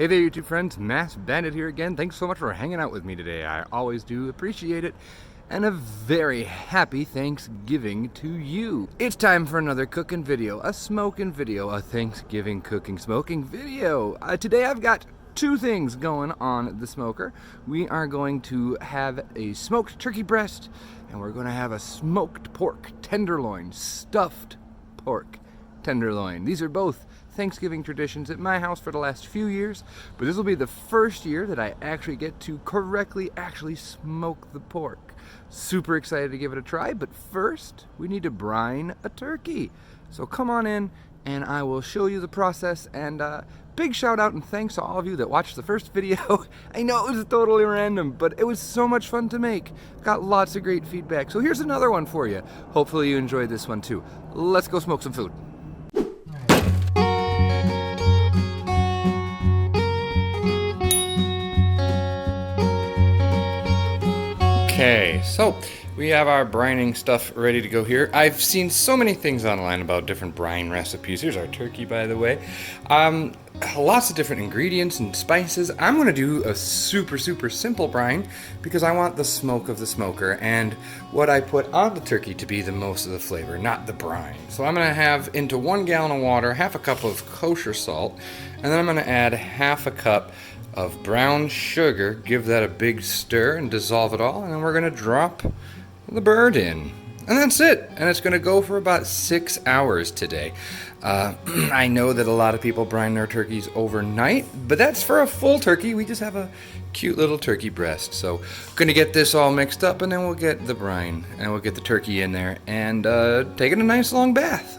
Hey there, YouTube friends, Mass Bandit here again. Thanks so much for hanging out with me today. I always do appreciate it. And a very happy Thanksgiving to you. It's time for another cooking video, a smoking video, a Thanksgiving cooking smoking video. Today I've got two things going on the smoker. We are going to have a smoked turkey breast, and we're going to have a smoked pork tenderloin, stuffed pork tenderloin. These are both Thanksgiving traditions at my house for the last few years, but this will be the first year that I actually get to correctly smoke the pork. Super excited to give it a try, but first we need to brine a turkey. So come on in and I will show you the process, and big shout out and thanks to all of you that watched the first video. I know it was totally random, but it was so much fun to make. Got lots of great feedback. So here's another one for you. Hopefully you enjoyed this one too. Let's go smoke some food. Okay, so we have our brining stuff ready to go here. I've seen so many things online about different brine recipes. Here's our turkey, by the way. Lots of different ingredients and spices. I'm going to do a super simple brine because I want the smoke of the smoker and what I put on the turkey to be the most of the flavor, not the brine. So I'm going to have into 1 gallon of water, half a cup of kosher salt, and then I'm going to add half a cup of brown sugar, give that a big stir and dissolve it all, and then we're going to drop the bird in. And that's it. And it's going to go for about 6 hours today. I know that a lot of people brine their turkeys overnight, but that's for a full turkey. We just have a cute little turkey breast. So going to get this all mixed up, and then we'll get the brine, and we'll get the turkey in there, and take it a nice long bath.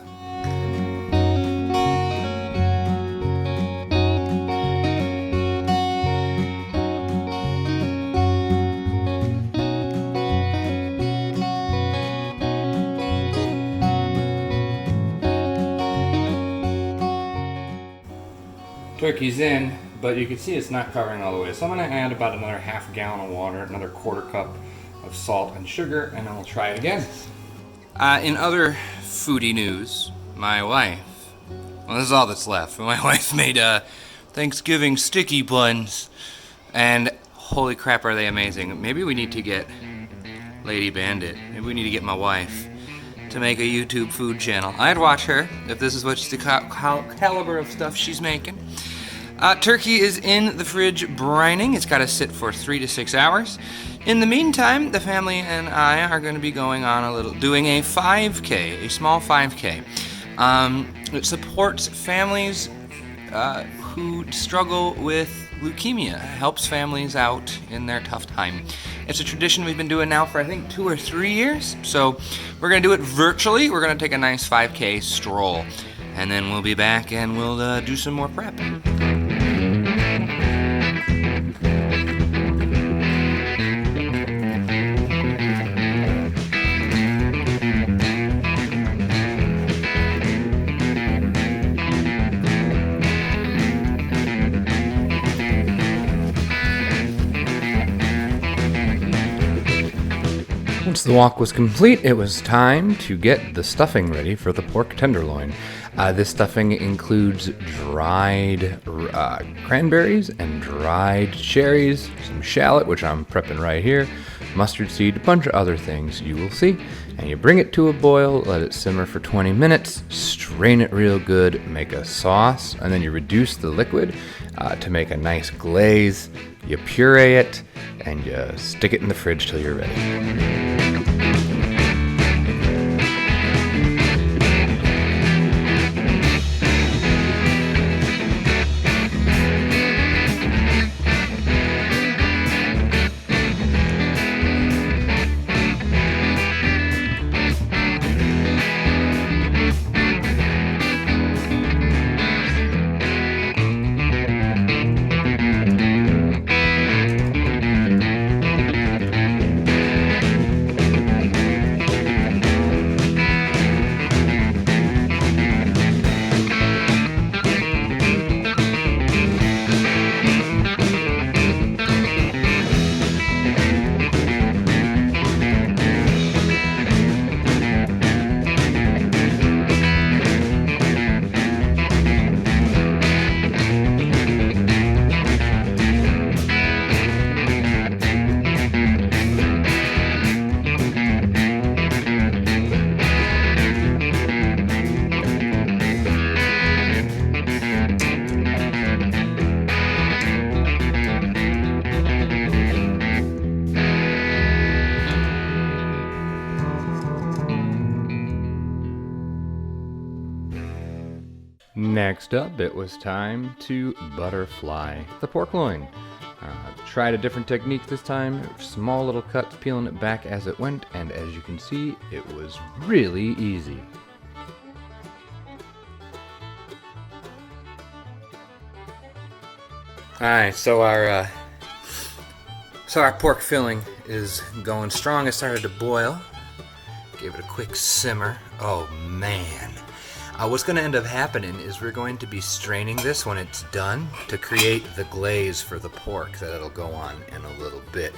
Turkey's in, but you can see it's not covering all the way. So I'm going to add about another half gallon of water, another quarter cup of salt and sugar, and then we'll try it again. In other foodie news, my wife, well, this is all that's left. My wife made Thanksgiving sticky buns, and holy crap, are they amazing. Maybe we need to get Lady Bandit. Maybe we need to get my wife to make a YouTube food channel. I'd watch her if this is what's the caliber of stuff she's making. Turkey is in the fridge brining. It's got to sit for 3 to 6 hours. In the meantime, the family and I are going to be going on doing a 5K, a small 5K. It supports families who struggle with leukemia, helps families out in their tough time. It's a tradition we've been doing now for I think 2 or 3 years. So we're going to do it virtually. We're going to take a nice 5K stroll, and then we'll be back and we'll do some more prep. Once the walk was complete, it was time to get the stuffing ready for the pork tenderloin. This stuffing includes dried cranberries and dried cherries, some shallot, which I'm prepping right here, mustard seed, a bunch of other things you will see. And you bring it to a boil, let it simmer for 20 minutes, strain it real good, make a sauce, and then you reduce the liquid to make a nice glaze. You puree it, and you stick it in the fridge till you're ready. Next up, it was time to butterfly the pork loin. Tried a different technique this time, small little cuts, peeling it back as it went, and as you can see, it was really easy. Alright, so our pork filling is going strong. It started to boil. Gave it a quick simmer. Oh man. What's going to end up happening is we're going to be straining this when it's done to create the glaze for the pork that it'll go on in a little bit.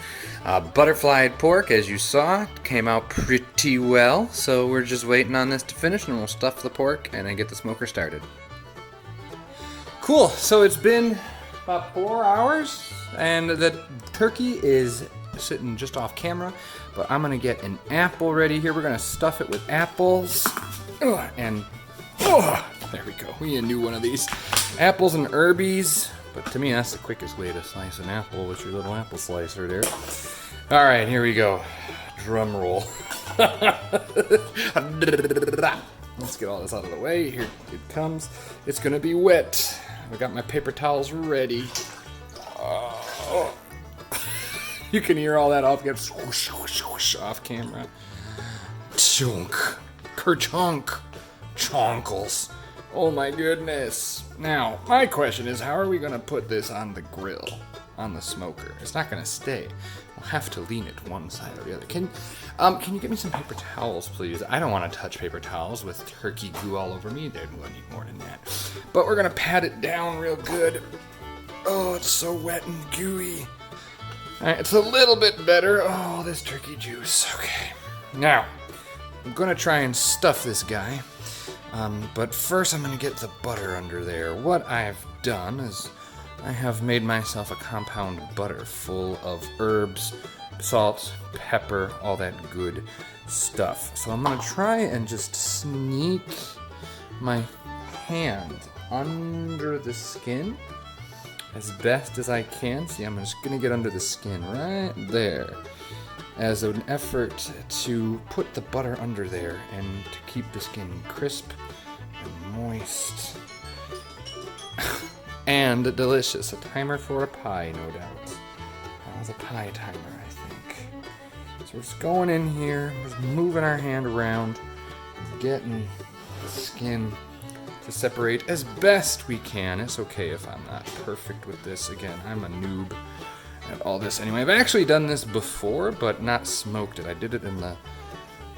Butterflied pork, as you saw, came out pretty well, so we're just waiting on this to finish and we'll stuff the pork and then get the smoker started. Cool, so it's been about 4 hours and the turkey is sitting just off camera, but I'm going to get an apple ready here. We're going to stuff it with apples and there we go. We need a new one of these. Apples and herbies. But to me, that's the quickest way to slice an apple with your little apple slicer there. All right, here we go. Drum roll. Let's get all this out of the way. Here it comes. It's going to be wet. I got my paper towels ready. Oh. You can hear all that off. Get swoosh, swoosh, swoosh off camera. Chunk. Kerchunk. Chonkles. Oh my goodness. Now, my question is, how are we going to put this on the grill, on the smoker? It's not going to stay. We'll have to lean it one side or the other. Can you get me some paper towels, please? I don't want to touch paper towels with turkey goo all over me. They're going to need more than that. But we're going to pat it down real good. Oh, it's so wet and gooey. All right, it's a little bit better. Oh, this turkey juice. Okay. Now, I'm going to try and stuff this guy. But first I'm going to get the butter under there. What I've done is I have made myself a compound butter full of herbs, salt, pepper, all that good stuff. So I'm going to try and just sneak my hand under the skin as best as I can. See, I'm just going to get under the skin right there as an effort to put the butter under there and to keep the skin crisp and moist and delicious. A timer for a pie, no doubt. That was a pie timer, I think. So we're just going in here, just moving our hand around, getting the skin to separate as best we can. It's okay if I'm not perfect with this. Again, I'm a noob at all this anyway. I've actually done this before, but not smoked it. I did it in the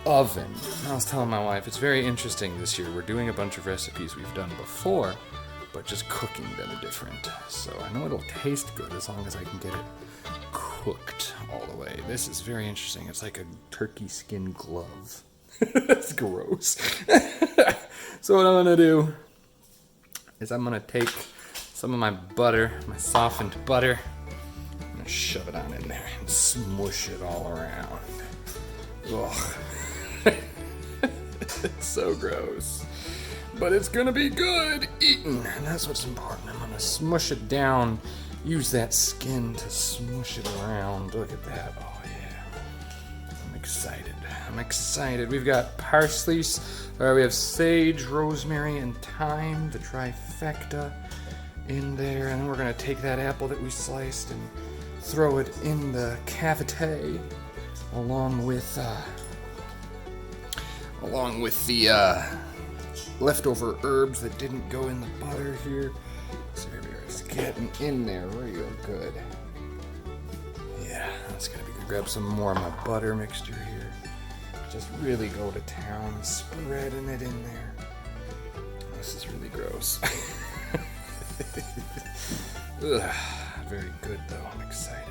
oven. I was telling my wife, it's very interesting this year. We're doing a bunch of recipes we've done before, but just cooking them different. So I know it'll taste good as long as I can get it cooked all the way. This is very interesting. It's like a turkey skin glove. That's gross. So what I'm going to do is I'm going to take some of my butter, my softened butter, and shove it on in there and smush it all around. Ugh. It's so gross. But it's gonna be good eating, and that's what's important. I'm gonna smush it down, use that skin to smush it around. Look at that. Oh yeah. I'm excited. I'm excited. We've got parsley, we have sage, rosemary, and thyme, the trifecta in there. And then we're gonna take that apple that we sliced and throw it in the cavité along with the leftover herbs that didn't go in the butter here. So here we are, it's getting in there real good. Yeah, that's gonna be good. Grab some more of my butter mixture here. Just really go to town, spreading it in there. This is really gross. Ugh, very good though, I'm excited.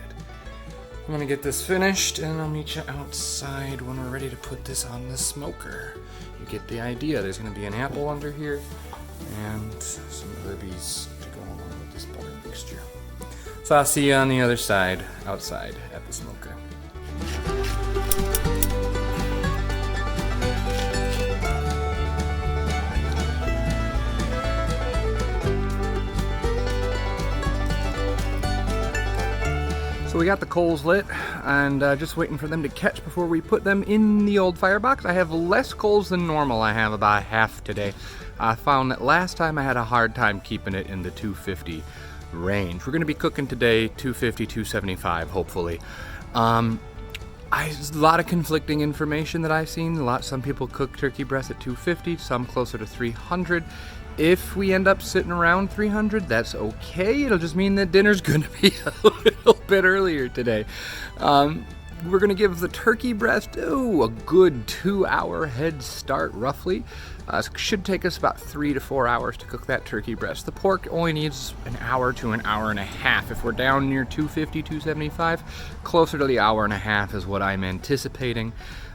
I'm gonna get this finished and I'll meet you outside when we're ready to put this on the smoker. You get the idea. There's gonna be an apple under here and some herbies to go along with this butter mixture. So I'll see you on the other side, outside at the smoker. So we got the coals lit and just waiting for them to catch before we put them in the old firebox. I have less coals than normal. I have about half today. I found that last time I had a hard time keeping it in the 250 range. We're going to be cooking today 250, 275, hopefully. A lot of conflicting information that I've seen. Some people cook turkey breast at 250, some closer to 300. If we end up sitting around 300, that's okay. It'll just mean that dinner's going to be a little bit earlier today. We're going to give the turkey breast, a good 2-hour head start, roughly. It should take us about 3 to 4 hours to cook that turkey breast. The pork only needs an hour to an hour and a half. If we're down near 250, 275, closer to the hour and a half is what I'm anticipating.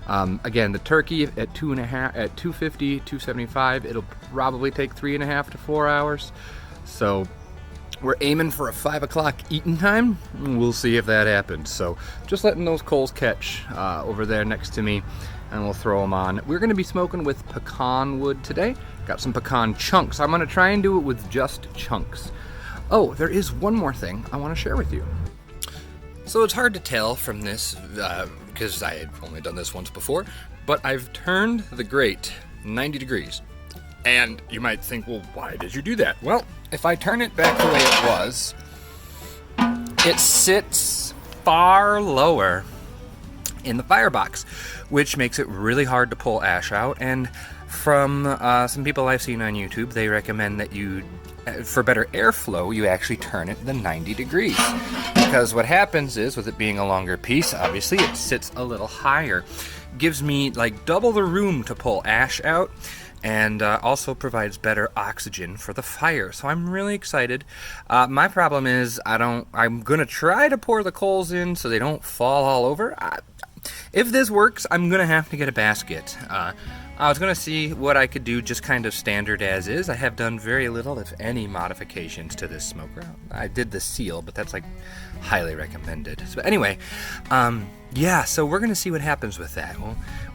Again, the turkey at 250, 275, it'll probably take 3.5 to 4 hours. So we're aiming for a 5 o'clock eating time. We'll see if that happens. So just letting those coals catch over there next to me, and we'll throw them on. We're going to be smoking with pecan wood today. Got some pecan chunks. I'm going to try and do it with just chunks. Oh, there is one more thing I want to share with you. So it's hard to tell from this because I had only done this once before, but I've turned the grate 90 degrees. And you might think, well, why did you do that? Well, if I turn it back the way it was, it sits far lower in the firebox, which makes it really hard to pull ash out. And from some people I've seen on YouTube, they recommend that you, for better airflow, you actually turn it the 90 degrees. Because what happens is, with it being a longer piece, obviously it sits a little higher. Gives me like double the room to pull ash out, and also provides better oxygen for the fire. So I'm really excited. My problem is I'm gonna try to pour the coals in so they don't fall all over. If this works, I'm gonna have to get a basket. I was gonna see what I could do just kind of standard as is. I have done very little, if any, modifications to this smoker. I did the seal, but that's like highly recommended. So anyway, yeah, so we're gonna see what happens with that.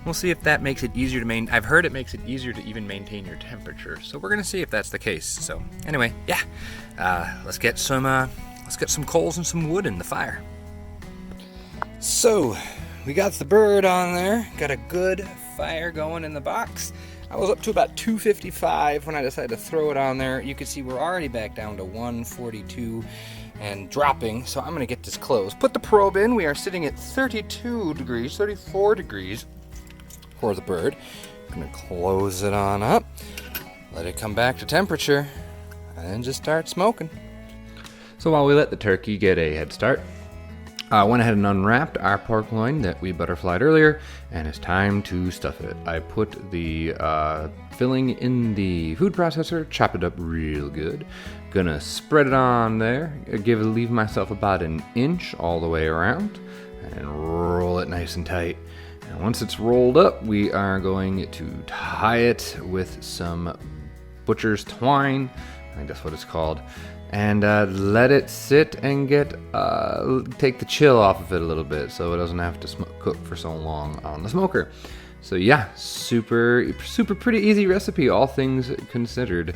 We'll see if that makes it easier to maintain. I've heard it makes it easier to even maintain your temperature. So we're gonna see if that's the case. So anyway, yeah, let's get some coals and some wood in the fire. So we got the bird on there. Got a good fire going in the box. I was up to about 255 when I decided to throw it on there. You can see we're already back down to 142 and dropping, so I'm gonna get this closed. Put the probe in. We are sitting at 32 degrees, 34 degrees for the bird. I'm gonna close it on up, let it come back to temperature, and then just start smoking. So while we let the turkey get a head start, I went ahead and unwrapped our pork loin that we butterflied earlier, and it's time to stuff it. I put the filling in the food processor, chopped it up real good. Gonna spread it on there, leave myself about an inch all the way around, and roll it nice and tight. And once it's rolled up, we are going to tie it with some butcher's twine, I think that's what it's called, and let it sit and take the chill off of it a little bit so it doesn't have to cook for so long on the smoker. So yeah, super pretty easy recipe, all things considered.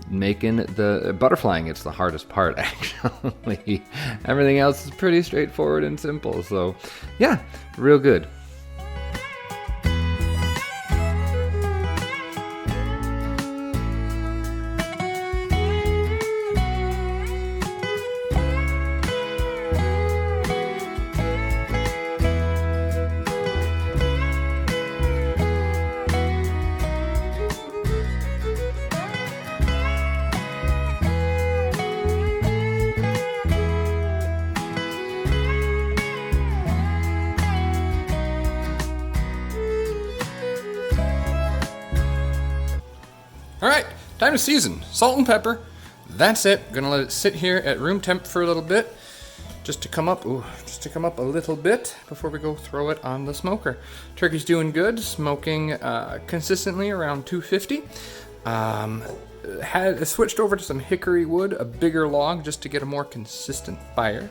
Making the butterflying, it's the hardest part actually. Everything else is pretty straightforward and simple, so yeah, real good. All right, time to season. Salt and pepper. That's it. Gonna let it sit here at room temp for a little bit, just to come up a little bit before we go throw it on the smoker. Turkey's doing good, smoking consistently around 250. Had switched over to some hickory wood, a bigger log, just to get a more consistent fire.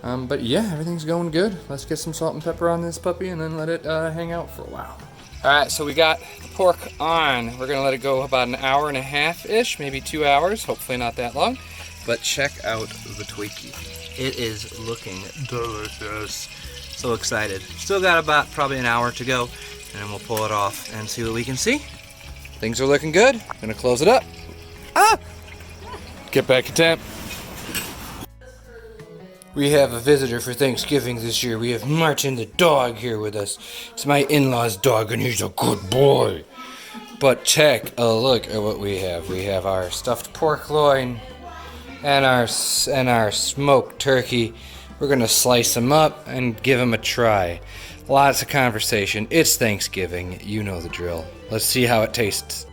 But yeah, everything's going good. Let's get some salt and pepper on this puppy and then let it hang out for a while. All right, so we got the pork on. We're gonna let it go about an hour and a half-ish, maybe 2 hours, hopefully not that long. But check out the Twinkie. It is looking delicious. So excited. Still got about probably an hour to go, and then we'll pull it off and see what we can see. Things are looking good. Gonna close it up. Ah! Get back in time. We have a visitor for Thanksgiving this year. We have Martin the dog here with us. It's my in-law's dog, and he's a good boy. But check a look at what we have. We have our stuffed pork loin and our smoked turkey. We're gonna slice them up and give them a try. Lots of conversation. It's Thanksgiving. You know the drill. Let's see how it tastes.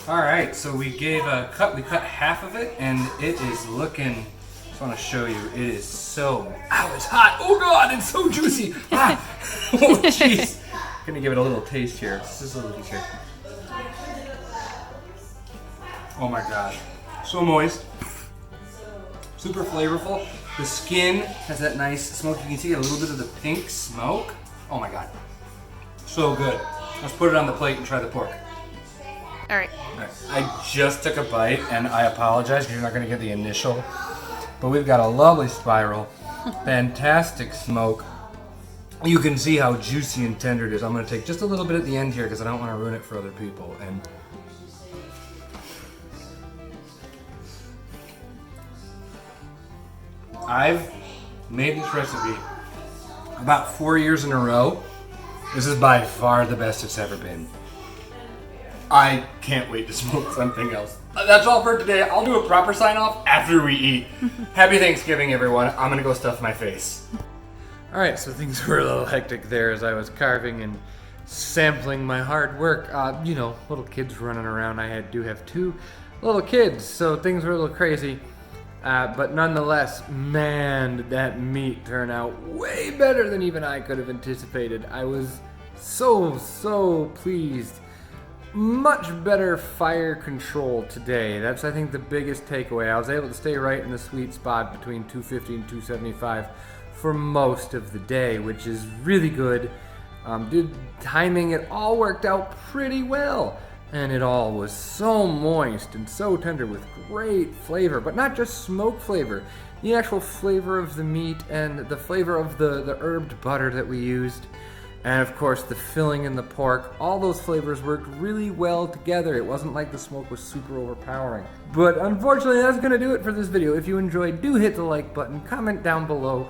All right, so we cut half of it, and it is looking. I want to show you. It is so. Ow, it's hot. Oh God, it's so juicy. Ah. Oh jeez. Gonna give it a little taste here. Just a little taste here. Oh my gosh, so moist. Super flavorful. The skin has that nice smoke. You can see a little bit of the pink smoke. Oh my God. So good. Let's put it on the plate and try the pork. All right. I just took a bite, and I apologize because you're not going to get the initial. But we've got a lovely spiral. Fantastic smoke. You can see how juicy and tender it is. I'm going to take just a little bit at the end here because I don't want to ruin it for other people. And I've made this recipe about 4 years in a row. This is by far the best it's ever been. I can't wait to smoke something else. That's all for today. I'll do a proper sign off after we eat. Happy Thanksgiving, everyone. I'm gonna go stuff my face. All right, so things were a little hectic there as I was carving and sampling my hard work. You know, little kids running around. I do have 2 little kids, so things were a little crazy. But nonetheless, man, did that meat turn out way better than even I could have anticipated. I was so pleased. Much better fire control today. That's, I think, the biggest takeaway. I was able to stay right in the sweet spot between 250 and 275 for most of the day, which is really good. Timing, it all worked out pretty well. And it all was so moist and so tender with great flavor, but not just smoke flavor. The actual flavor of the meat and the flavor of the herbed butter that we used. And of course the filling in the pork. All those flavors worked really well together. It wasn't like the smoke was super overpowering. But unfortunately, that's going to do it for this video. If you enjoyed, do hit the like button, comment down below.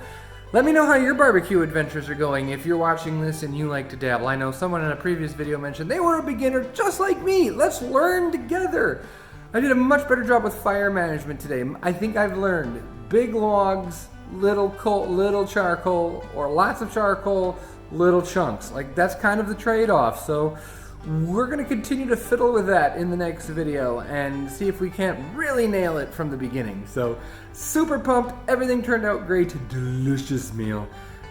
Let me know how your barbecue adventures are going if you're watching this and you like to dabble. I know someone in a previous video mentioned they were a beginner just like me. Let's learn together. I did a much better job with fire management today. I think I've learned big logs, little coal, little charcoal, or lots of charcoal, little chunks. Like, that's kind of the trade-off. So we're going to continue to fiddle with that in the next video and see if we can't really nail it from the beginning. So super pumped. Everything turned out great. Delicious meal.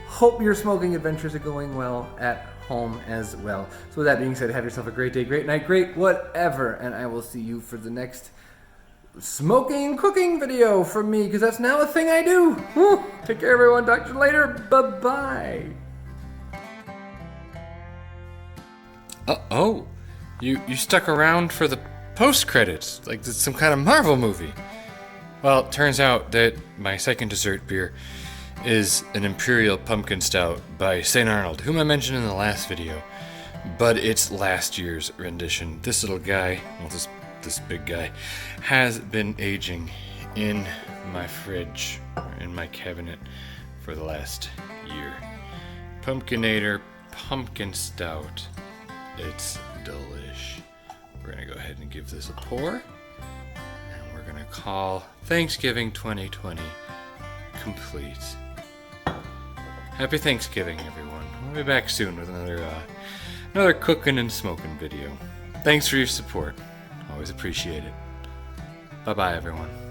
Hope your smoking adventures are going well at home as well. So with that being said, have yourself a great day, great night, great whatever, and I will see you for the next smoking and cooking video from me, because that's now a thing I do. Woo. Take care, everyone. Talk to you later. Bye-bye. Oh, you stuck around for the post-credits, like it's some kind of Marvel movie. Well, it turns out that my second dessert beer is an Imperial Pumpkin Stout by St. Arnold, whom I mentioned in the last video, but it's last year's rendition. This little guy, well, this big guy, has been aging in my fridge, in my cabinet, for the last year. Pumpkinator Pumpkin Stout. It's delish. We're gonna go ahead and give this a pour, and we're gonna call Thanksgiving 2020 complete. Happy Thanksgiving, everyone. We'll be back soon with another cooking and smoking video. Thanks for your support. Always appreciate it. Bye-bye, everyone.